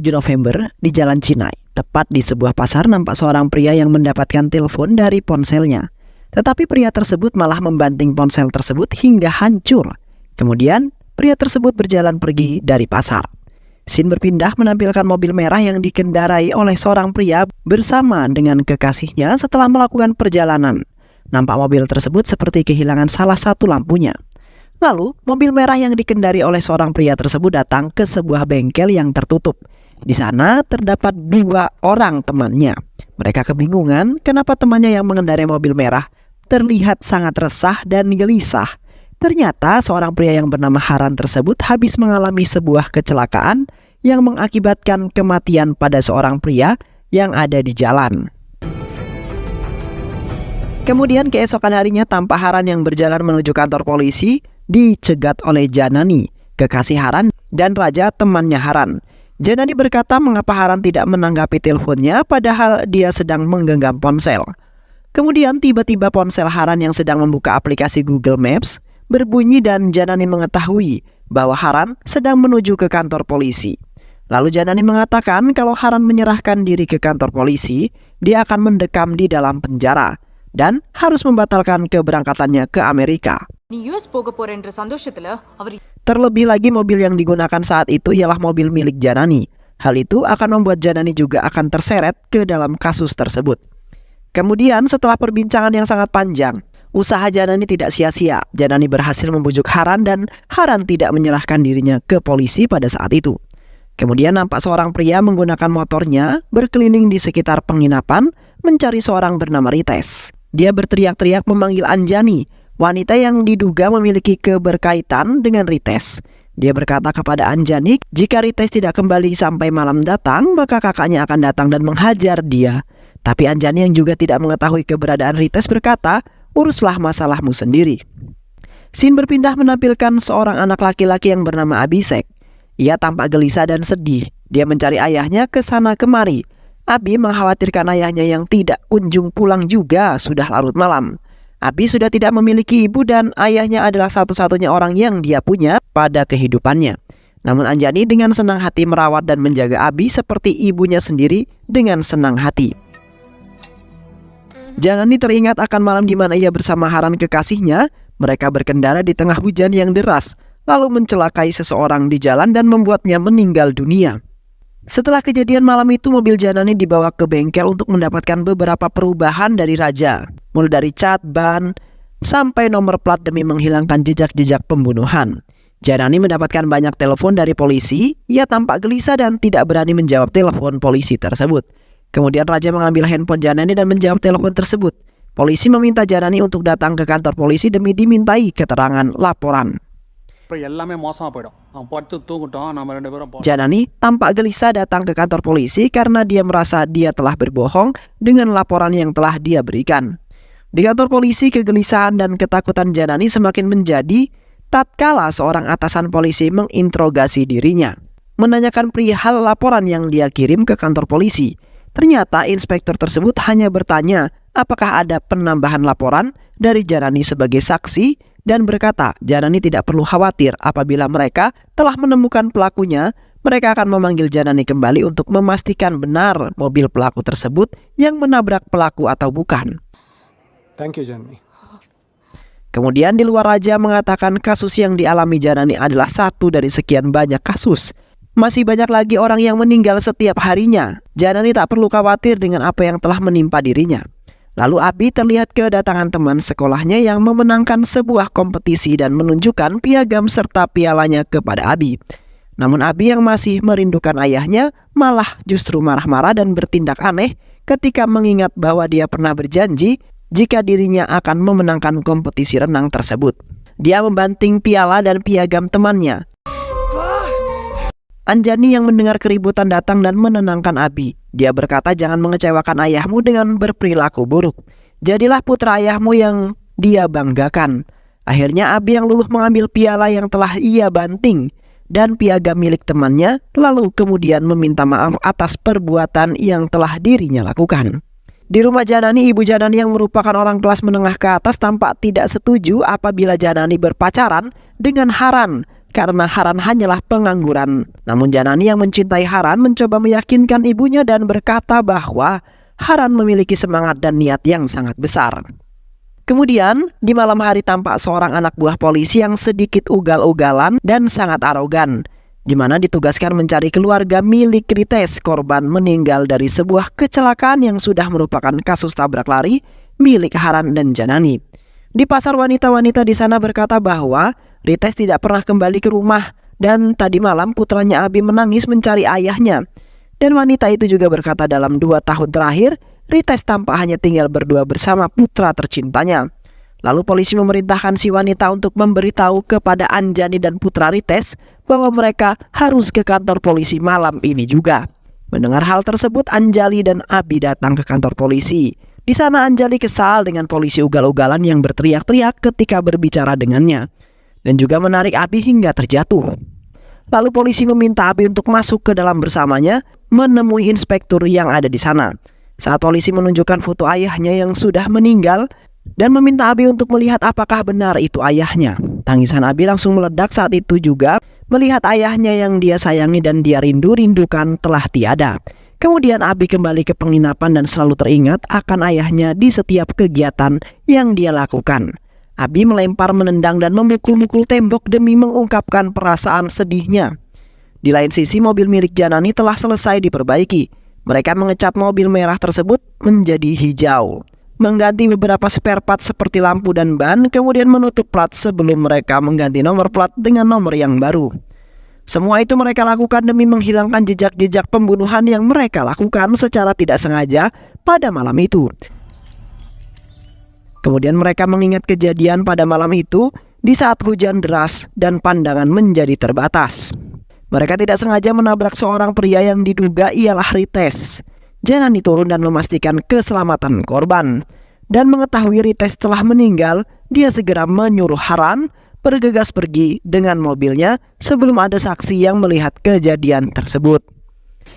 7 November di Jalan Cinai. Tepat di sebuah pasar nampak seorang pria yang mendapatkan telepon dari ponselnya. Tetapi pria tersebut malah membanting ponsel tersebut hingga hancur. Kemudian pria tersebut berjalan pergi dari pasar. Scene berpindah menampilkan mobil merah yang dikendarai oleh seorang pria bersama dengan kekasihnya setelah melakukan perjalanan. Nampak mobil tersebut seperti kehilangan salah satu lampunya. Lalu, mobil merah yang dikendari oleh seorang pria tersebut datang ke sebuah bengkel yang tertutup. Di sana terdapat 2 orang temannya. Mereka kebingungan kenapa temannya yang mengendarai mobil merah terlihat sangat resah dan gelisah. Ternyata seorang pria yang bernama Haran tersebut habis mengalami sebuah kecelakaan yang mengakibatkan kematian pada seorang pria yang ada di jalan. Kemudian keesokan harinya tampak Haran yang berjalan menuju kantor polisi dicegat oleh Janani, kekasih Haran, dan Raja temannya Haran. Janani berkata mengapa Haran tidak menanggapi teleponnya padahal dia sedang menggenggam ponsel. Kemudian tiba-tiba ponsel Haran yang sedang membuka aplikasi Google Maps berbunyi dan Janani mengetahui bahwa Haran sedang menuju ke kantor polisi. Lalu Janani mengatakan kalau Haran menyerahkan diri ke kantor polisi, dia akan mendekam di dalam penjara dan harus membatalkan keberangkatannya ke Amerika. Terlebih lagi mobil yang digunakan saat itu ialah mobil milik Janani. Hal itu akan membuat Janani juga akan terseret ke dalam kasus tersebut. Kemudian setelah perbincangan yang sangat panjang, usaha Janani tidak sia-sia. Janani berhasil membujuk Haran dan Haran tidak menyerahkan dirinya ke polisi pada saat itu. Kemudian nampak seorang pria menggunakan motornya berkeliling di sekitar penginapan mencari seorang bernama Rites. Dia berteriak-teriak memanggil Anjani, wanita yang diduga memiliki keberkaitan dengan Rites. Dia berkata kepada Anjani, jika Rites tidak kembali sampai malam datang, maka kakaknya akan datang dan menghajar dia. Tapi Anjani yang juga tidak mengetahui keberadaan Rites berkata, uruslah masalahmu sendiri. Scene berpindah menampilkan seorang anak laki-laki yang bernama Abhishek. Ia tampak gelisah dan sedih. Dia mencari ayahnya ke sana kemari. Abi mengkhawatirkan ayahnya yang tidak kunjung pulang juga sudah larut malam. Abi sudah tidak memiliki ibu dan ayahnya adalah satu-satunya orang yang dia punya pada kehidupannya. Namun Anjani dengan senang hati merawat dan menjaga Abi seperti ibunya sendiri dengan senang hati. Janani teringat akan malam di mana ia bersama Haran kekasihnya. Mereka berkendara di tengah hujan yang deras, lalu mencelakai seseorang di jalan dan membuatnya meninggal dunia. Setelah kejadian malam itu, mobil Janani dibawa ke bengkel untuk mendapatkan beberapa perubahan dari Raja, mulai dari cat, ban, sampai nomor plat demi menghilangkan jejak-jejak pembunuhan. Janani mendapatkan banyak telepon dari polisi. Ia tampak gelisah dan tidak berani menjawab telepon polisi tersebut. Kemudian Raja mengambil handphone Janani dan menjawab telepon tersebut. Polisi meminta Janani untuk datang ke kantor polisi demi dimintai keterangan laporan. Janani tampak gelisah datang ke kantor polisi karena dia merasa dia telah berbohong dengan laporan yang telah dia berikan. Di kantor polisi, kegelisahan dan ketakutan Janani semakin menjadi tatkala seorang atasan polisi menginterogasi dirinya, menanyakan perihal laporan yang dia kirim ke kantor polisi. Ternyata inspektur tersebut hanya bertanya apakah ada penambahan laporan dari Janani sebagai saksi dan berkata Janani tidak perlu khawatir, apabila mereka telah menemukan pelakunya, mereka akan memanggil Janani kembali untuk memastikan benar mobil pelaku tersebut yang menabrak pelaku atau bukan. Thank you, Janani. Kemudian di luar Raja mengatakan kasus yang dialami Janani adalah satu dari sekian banyak kasus. Masih banyak lagi orang yang meninggal setiap harinya. Janani tak perlu khawatir dengan apa yang telah menimpa dirinya. Lalu Abi terlihat kedatangan teman sekolahnya yang memenangkan sebuah kompetisi dan menunjukkan piagam serta pialanya kepada Abi. Namun Abi yang masih merindukan ayahnya malah justru marah-marah dan bertindak aneh ketika mengingat bahwa dia pernah berjanji jika dirinya akan memenangkan kompetisi renang tersebut. Dia membanting piala dan piagam temannya. Anjani yang mendengar keributan datang dan menenangkan Abi. Dia berkata jangan mengecewakan ayahmu dengan berperilaku buruk. Jadilah putra ayahmu yang dia banggakan. Akhirnya Abi yang luluh mengambil piala yang telah ia banting dan piagam milik temannya, lalu kemudian meminta maaf atas perbuatan yang telah dirinya lakukan. Di rumah Janani, ibu Janani yang merupakan orang kelas menengah ke atas tampak tidak setuju apabila Janani berpacaran dengan Haran, karena Haran hanyalah pengangguran. Namun Janani yang mencintai Haran mencoba meyakinkan ibunya dan berkata bahwa Haran memiliki semangat dan niat yang sangat besar. Kemudian, di malam hari tampak seorang anak buah polisi yang sedikit ugal-ugalan dan sangat arogan, di mana ditugaskan mencari keluarga milik Rites, korban meninggal dari sebuah kecelakaan yang sudah merupakan kasus tabrak lari milik Haran dan Janani. Di pasar, wanita-wanita di sana berkata bahwa Rites tidak pernah kembali ke rumah dan tadi malam putranya Abi menangis mencari ayahnya. Dan wanita itu juga berkata dalam 2 tahun terakhir Rites tampak hanya tinggal berdua bersama putra tercintanya. Lalu polisi memerintahkan si wanita untuk memberitahu kepada Anjani dan putra Rites bahwa mereka harus ke kantor polisi malam ini juga. Mendengar hal tersebut, Anjali dan Abi datang ke kantor polisi. Di sana Anjali kesal dengan polisi ugal-ugalan yang berteriak-teriak ketika berbicara dengannya, dan juga menarik Abi hingga terjatuh. Lalu polisi meminta Abi untuk masuk ke dalam bersamanya, menemui inspektur yang ada di sana. Saat polisi menunjukkan foto ayahnya yang sudah meninggal dan meminta Abi untuk melihat apakah benar itu ayahnya. Tangisan Abi langsung meledak saat itu juga melihat ayahnya yang dia sayangi dan dia rindu-rindukan telah tiada. Kemudian Abi kembali ke penginapan dan selalu teringat akan ayahnya di setiap kegiatan yang dia lakukan. Abi melempar, menendang, dan memukul-mukul tembok demi mengungkapkan perasaan sedihnya. Di lain sisi, mobil milik Janani telah selesai diperbaiki. Mereka mengecat mobil merah tersebut menjadi hijau, mengganti beberapa spare part seperti lampu dan ban, kemudian menutup plat sebelum mereka mengganti nomor plat dengan nomor yang baru. Semua itu mereka lakukan demi menghilangkan jejak-jejak pembunuhan yang mereka lakukan secara tidak sengaja pada malam itu. Kemudian mereka mengingat kejadian pada malam itu di saat hujan deras dan pandangan menjadi terbatas. Mereka tidak sengaja menabrak seorang pria yang diduga ialah Rites. Janani turun dan memastikan keselamatan korban. Dan mengetahui Rites telah meninggal, dia segera menyuruh Haran bergegas pergi dengan mobilnya sebelum ada saksi yang melihat kejadian tersebut.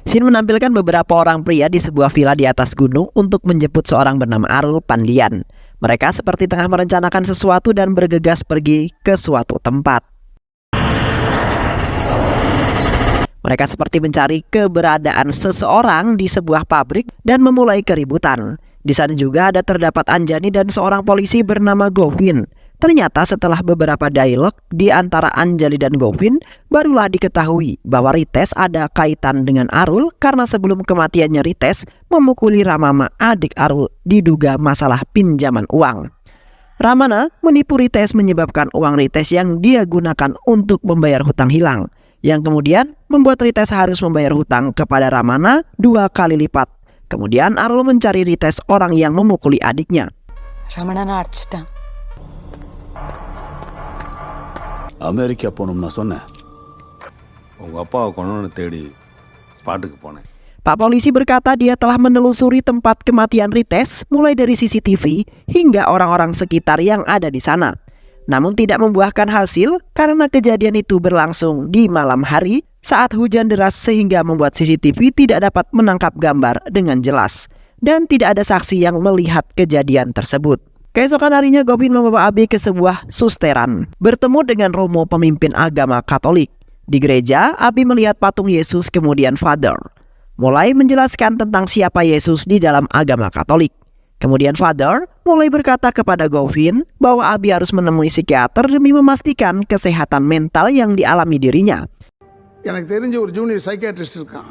Scene menampilkan beberapa orang pria di sebuah villa di atas gunung untuk menjemput seorang bernama Arul Pandian. Mereka seperti tengah merencanakan sesuatu dan bergegas pergi ke suatu tempat. Mereka seperti mencari keberadaan seseorang di sebuah pabrik dan memulai keributan. Di sana juga terdapat Anjani dan seorang polisi bernama Govin. Ternyata setelah beberapa dialog di antara Anjali dan Govin, barulah diketahui bahwa Rites ada kaitan dengan Arul karena sebelum kematiannya Rites memukuli Ramana, adik Arul, diduga masalah pinjaman uang. Ramana menipu Rites menyebabkan uang Rites yang dia gunakan untuk membayar hutang hilang, yang kemudian membuat Rites harus membayar hutang kepada Ramana 2 kali lipat. Kemudian Arul mencari Rites, orang yang memukuli adiknya. Ramana அடிச்சிட்டான். அமெரிக்கா போகணும்னு சொன்னேன். உங்கள் அப்பாவை கொண்டு தேடி ஸ்பாட்டுக்கு போனேன். Pak polisi berkata dia telah menelusuri tempat kematian Rites mulai dari CCTV hingga orang-orang sekitar yang ada di sana. Namun tidak membuahkan hasil karena kejadian itu berlangsung di malam hari saat hujan deras sehingga membuat CCTV tidak dapat menangkap gambar dengan jelas. Dan tidak ada saksi yang melihat kejadian tersebut. Keesokan harinya Govin membawa Abi ke sebuah susteran, bertemu dengan Romo, pemimpin agama Katolik. Di gereja, Abi melihat patung Yesus kemudian Father mulai menjelaskan tentang siapa Yesus di dalam agama Katolik. Kemudian Father mulai berkata kepada Govin bahwa Abi harus menemui psikiater demi memastikan kesehatan mental yang dialami dirinya. எனக்கு தெரிஞ்ச ஒரு junior psychiatrist இருக்கான்.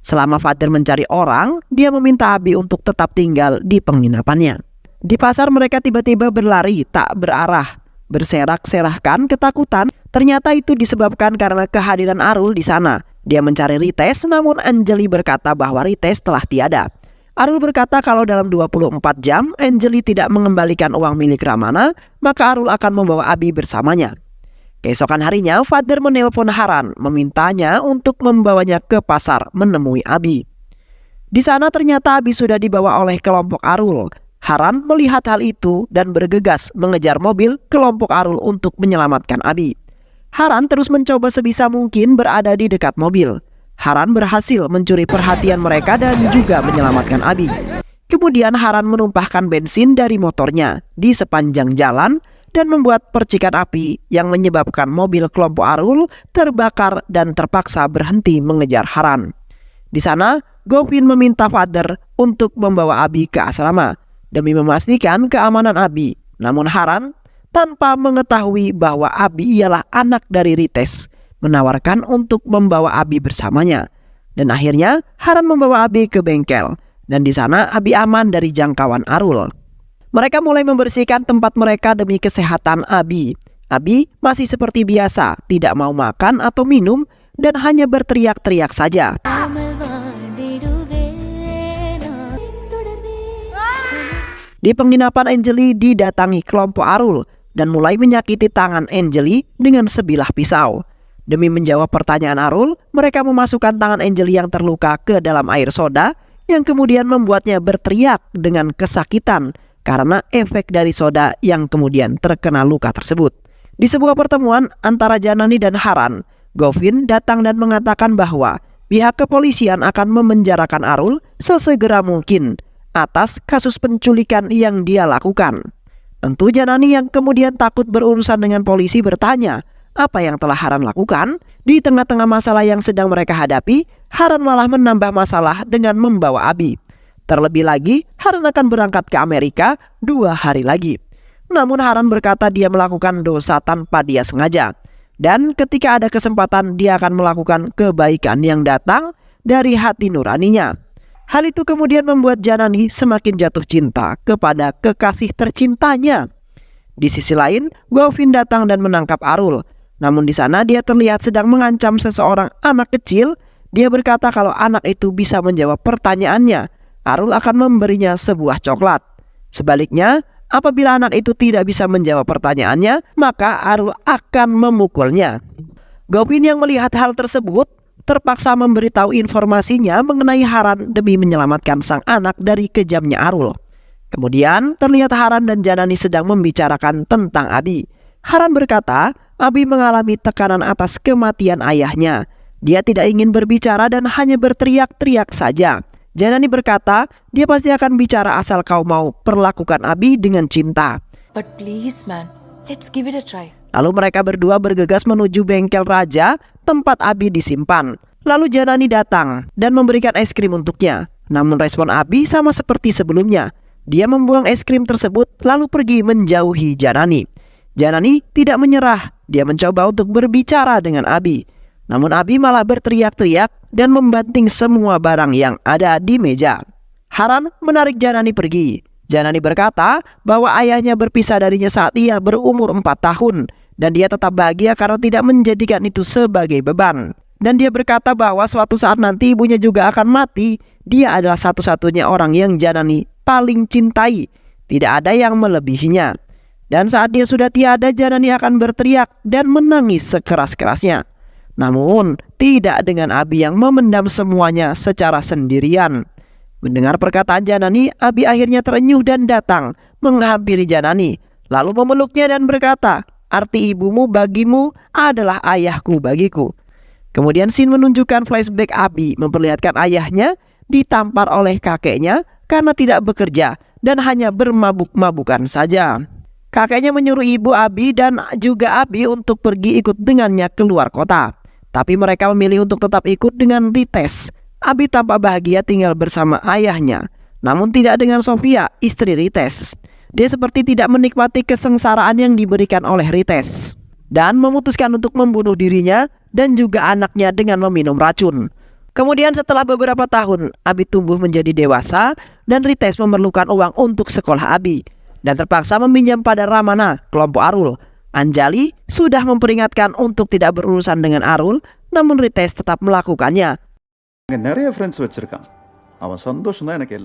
Selama Father mencari orang, dia meminta Abi untuk tetap tinggal di penginapannya. Di pasar mereka tiba-tiba berlari tak berarah, berserak-serahkan ketakutan. Ternyata itu disebabkan karena kehadiran Arul di sana. Dia mencari Rites, namun Anjali berkata bahwa Rites telah tiada. Arul berkata kalau dalam 24 jam Anjali tidak mengembalikan uang milik Ramana, maka Arul akan membawa Abi bersamanya. Keesokan harinya, Father menelpon Haran, memintanya untuk membawanya ke pasar menemui Abi. Di sana ternyata Abi sudah dibawa oleh kelompok Arul. Haran melihat hal itu dan bergegas mengejar mobil kelompok Arul untuk menyelamatkan Abi. Haran terus mencoba sebisa mungkin berada di dekat mobil. Haran berhasil mencuri perhatian mereka dan juga menyelamatkan Abi. Kemudian Haran menumpahkan bensin dari motornya di sepanjang jalan dan membuat percikan api yang menyebabkan mobil kelompok Arul terbakar dan terpaksa berhenti mengejar Haran. Di sana, Govin meminta Father untuk membawa Abi ke asrama demi memastikan keamanan Abi. Namun Haran, tanpa mengetahui bahwa Abi ialah anak dari Rites, menawarkan untuk membawa Abi bersamanya. Dan akhirnya Haran membawa Abi ke bengkel, dan di sana Abi aman dari jangkauan Arul. Mereka mulai membersihkan tempat mereka demi kesehatan Abi. Abi masih seperti biasa, tidak mau makan atau minum dan hanya berteriak-teriak saja. Di penginapan Anjali didatangi kelompok Arul dan mulai menyakiti tangan Anjali dengan sebilah pisau. Demi menjawab pertanyaan Arul, mereka memasukkan tangan Anjali yang terluka ke dalam air soda yang kemudian membuatnya berteriak dengan kesakitan karena efek dari soda yang kemudian terkena luka tersebut. Di sebuah pertemuan antara Janani dan Haran, Govin datang dan mengatakan bahwa pihak kepolisian akan memenjarakan Arul sesegera mungkin atas kasus penculikan yang dia lakukan. Tentu Janani yang kemudian takut berurusan dengan polisi bertanya, apa yang telah Haran lakukan? Di tengah-tengah masalah yang sedang mereka hadapi, Haran malah menambah masalah dengan membawa Abi. Terlebih lagi, Haran akan berangkat ke Amerika 2 hari lagi. Namun Haran berkata dia melakukan dosa tanpa dia sengaja. Dan ketika ada kesempatan dia akan melakukan kebaikan yang datang dari hati nuraninya. Hal itu kemudian membuat Janani semakin jatuh cinta kepada kekasih tercintanya. Di sisi lain, Govin datang dan menangkap Arul. Namun di sana dia terlihat sedang mengancam seseorang anak kecil. Dia berkata kalau anak itu bisa menjawab pertanyaannya, Arul akan memberinya sebuah coklat. Sebaliknya, apabila anak itu tidak bisa menjawab pertanyaannya, maka Arul akan memukulnya. Govin yang melihat hal tersebut terpaksa memberitahu informasinya mengenai Haran demi menyelamatkan sang anak dari kejamnya Arul. Kemudian terlihat Haran dan Janani sedang membicarakan tentang Abi. Haran berkata, Abi mengalami tekanan atas kematian ayahnya. Dia tidak ingin berbicara dan hanya berteriak-teriak saja. Janani berkata, dia pasti akan bicara asal kau mau perlakukan Abi dengan cinta. But please man, let's give it a try. Lalu mereka berdua bergegas menuju bengkel raja tempat Abi disimpan. Lalu Janani datang dan memberikan es krim untuknya. Namun respon Abi sama seperti sebelumnya. Dia membuang es krim tersebut lalu pergi menjauhi Janani. Janani tidak menyerah. Dia mencoba untuk berbicara dengan Abi. Namun Abi malah berteriak-teriak dan membanting semua barang yang ada di meja. Haran menarik Janani pergi. Janani berkata bahwa ayahnya berpisah darinya saat ia berumur 4 tahun. Dan dia tetap bahagia karena tidak menjadikan itu sebagai beban. Dan dia berkata bahwa suatu saat nanti ibunya juga akan mati. Dia adalah satu-satunya orang yang Janani paling cintai. Tidak ada yang melebihinya. Dan saat dia sudah tiada, Janani akan berteriak dan menangis sekeras-kerasnya. Namun tidak dengan Abi yang memendam semuanya secara sendirian. Mendengar perkataan Janani, Abi akhirnya terenyuh dan datang menghampiri Janani. Lalu memeluknya dan berkata, arti ibumu bagimu adalah ayahku bagiku. Kemudian scene menunjukkan flashback Abi memperlihatkan ayahnya ditampar oleh kakeknya karena tidak bekerja dan hanya bermabuk-mabukan saja. Kakeknya menyuruh ibu Abi dan juga Abi untuk pergi ikut dengannya keluar kota. Tapi mereka memilih untuk tetap ikut dengan Rites. Abi tampak bahagia tinggal bersama ayahnya. Namun tidak dengan Sofia, istri Rites. Dia seperti tidak menikmati kesengsaraan yang diberikan oleh Rites. Dan memutuskan untuk membunuh dirinya dan juga anaknya dengan meminum racun. Kemudian setelah beberapa tahun, Abi tumbuh menjadi dewasa dan Rites memerlukan uang untuk sekolah Abi. Dan terpaksa meminjam pada Ramana, kelompok Arul. Anjali sudah memperingatkan untuk tidak berurusan dengan Arul, namun Rites tetap melakukannya.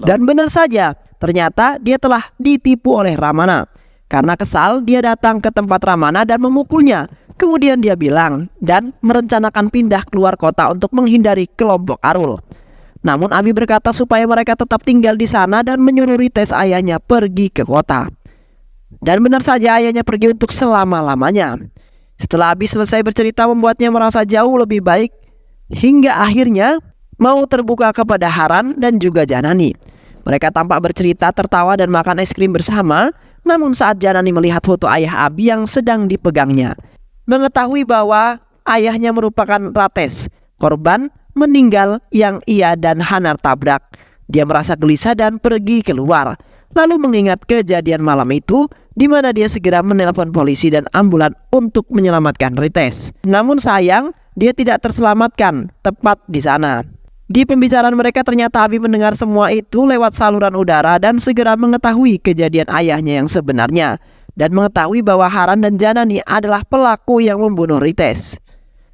Dan benar saja, ternyata dia telah ditipu oleh Ramana. Karena kesal, dia datang ke tempat Ramana dan memukulnya. Kemudian dia bilang dan merencanakan pindah keluar kota untuk menghindari kelompok Arul. Namun Abi berkata supaya mereka tetap tinggal di sana dan menyuruh Rites ayahnya pergi ke kota. Dan benar saja ayahnya pergi untuk selama-lamanya. Setelah Abi selesai bercerita membuatnya merasa jauh lebih baik. Hingga akhirnya mau terbuka kepada Haran dan juga Janani. Mereka tampak bercerita, tertawa dan makan es krim bersama. Namun saat Janani melihat foto ayah Abi yang sedang dipegangnya, mengetahui bahwa ayahnya merupakan Rates, korban meninggal yang ia dan Hanar tabrak, dia merasa gelisah dan pergi keluar. Lalu mengingat kejadian malam itu, di mana dia segera menelpon polisi dan ambulan untuk menyelamatkan Rites. Namun sayang, dia tidak terselamatkan tepat di sana. Di pembicaraan mereka ternyata Abi mendengar semua itu lewat saluran udara dan segera mengetahui kejadian ayahnya yang sebenarnya, dan mengetahui bahwa Haran dan Janani adalah pelaku yang membunuh Rites.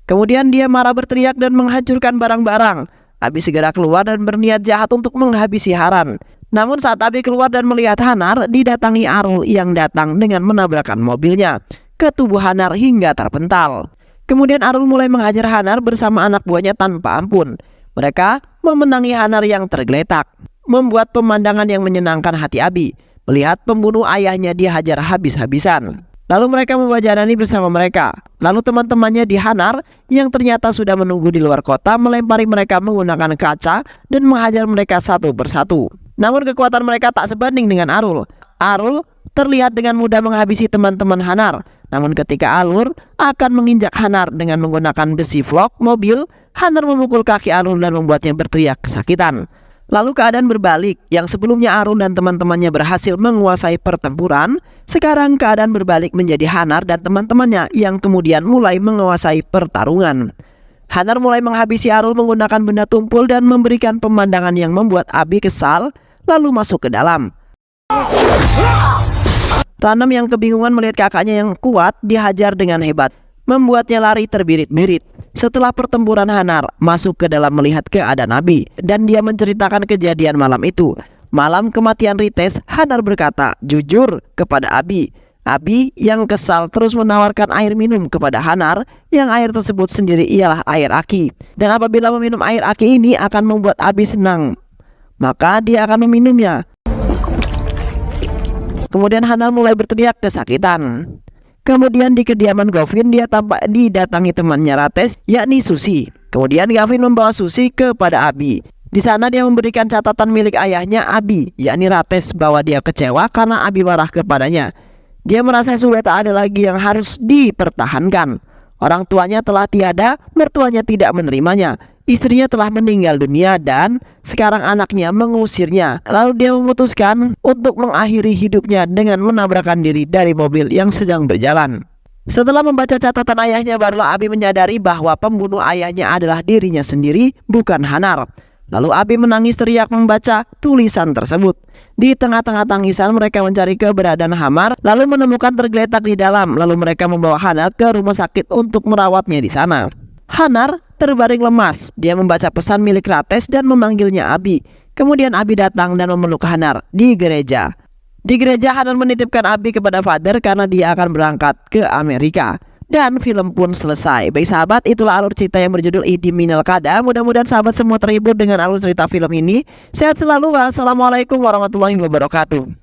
Kemudian dia marah berteriak dan menghancurkan barang-barang. Abi segera keluar dan berniat jahat untuk menghabisi Haran. Namun saat Abi keluar dan melihat Hanar, didatangi Arul yang datang dengan menabrakkan mobilnya ke tubuh Hanar hingga terpental. Kemudian Arul mulai menghajar Hanar bersama anak buahnya tanpa ampun. Mereka memenangi Hanar yang tergeletak, membuat pemandangan yang menyenangkan hati Abi melihat pembunuh ayahnya dihajar habis-habisan. Lalu mereka membawa Janani bersama mereka. Lalu teman-temannya di Hanar yang ternyata sudah menunggu di luar kota melempari mereka menggunakan kaca dan menghajar mereka satu persatu. Namun kekuatan mereka tak sebanding dengan Arul. Arul terlihat dengan mudah menghabisi teman-teman Hanar. Namun ketika Arul akan menginjak Hanar dengan menggunakan besi vlog mobil, Hanar memukul kaki Arul dan membuatnya berteriak kesakitan. Lalu keadaan berbalik, yang sebelumnya Arul dan teman-temannya berhasil menguasai pertempuran, sekarang keadaan berbalik menjadi Hanar dan teman-temannya yang kemudian mulai menguasai pertarungan. Hanar mulai menghabisi Arul menggunakan benda tumpul dan memberikan pemandangan yang membuat Abi kesal, lalu masuk ke dalam. Ranam yang kebingungan melihat kakaknya yang kuat dihajar dengan hebat, membuatnya lari terbirit-birit. Setelah pertempuran, Hanar masuk ke dalam melihat keadaan Abi dan dia menceritakan kejadian malam itu. Malam kematian Rites, Hanar berkata jujur kepada Abi. Abi yang kesal terus menawarkan air minum kepada Hanar, yang air tersebut sendiri ialah air aki. Dan apabila meminum air aki ini akan membuat Abi senang, maka dia akan meminumnya. Kemudian Hanar mulai berteriak kesakitan. Kemudian di kediaman Gavin dia tampak didatangi temannya Rates, yakni Susi. Kemudian Gavin membawa Susi kepada Abi. Di sana dia memberikan catatan milik ayahnya Abi, yakni Rates, bahwa dia kecewa karena Abi marah kepadanya. Dia merasa sudah tak ada lagi yang harus dipertahankan. Orang tuanya telah tiada, mertuanya tidak menerimanya, istrinya telah meninggal dunia dan sekarang anaknya mengusirnya. Lalu dia memutuskan untuk mengakhiri hidupnya dengan menabrakkan diri dari mobil yang sedang berjalan. Setelah membaca catatan ayahnya, barulah Abi menyadari bahwa pembunuh ayahnya adalah dirinya sendiri, bukan Hanar. Lalu Abi menangis teriak membaca tulisan tersebut. Di tengah-tengah tangisan mereka mencari keberadaan Hanar, lalu menemukan tergeletak di dalam. Lalu mereka membawa Hanar ke rumah sakit untuk merawatnya di sana. Hanar terbaring lemas. Dia membaca pesan milik Rates dan memanggilnya Abi. Kemudian Abi datang dan memeluk Hanar di gereja. Di gereja Hanar menitipkan Abi kepada Father karena dia akan berangkat ke Amerika. Dan film pun selesai. Baik sahabat, itulah alur cerita yang berjudul Idi Minal Kada. Mudah-mudahan sahabat semua terhibur dengan alur cerita film ini. Sehat selalu. Wassalamualaikum warahmatullahi wabarakatuh.